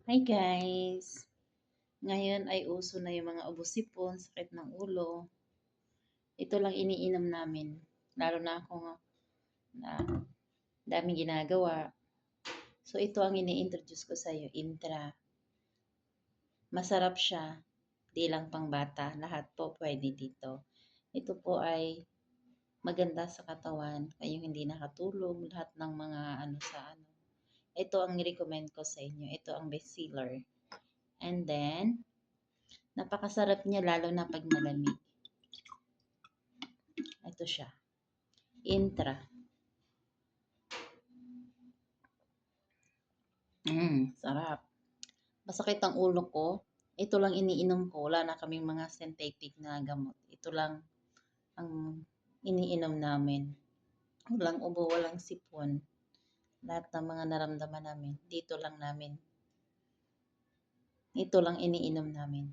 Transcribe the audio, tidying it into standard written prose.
Hi guys! Ngayon ay uso na yung mga ubo-sipon, sakit ng ulo. Ito lang iniinom namin. Lalo na ako nga na daming ginagawa. So ito ang ini-introduce ko sa iyo, Intra. Masarap siya. Di lang pang bata. Lahat po pwede dito. Ito po ay maganda sa katawan. Kayong hindi nakatulog. Lahat ng mga ano sa ano. Ito ang recommend ko sa inyo. Ito ang best seller. And then, napakasarap niya lalo na pag malamig. Ito siya. Intra. Sarap. Masakit ang ulo ko. Ito lang iniinom ko. Wala na kaming mga synthetic na gamot. Ito lang ang iniinom namin. Walang ubo, walang sipon. Lahat ng mga naramdaman namin, dito lang namin. Ito lang iniinom namin.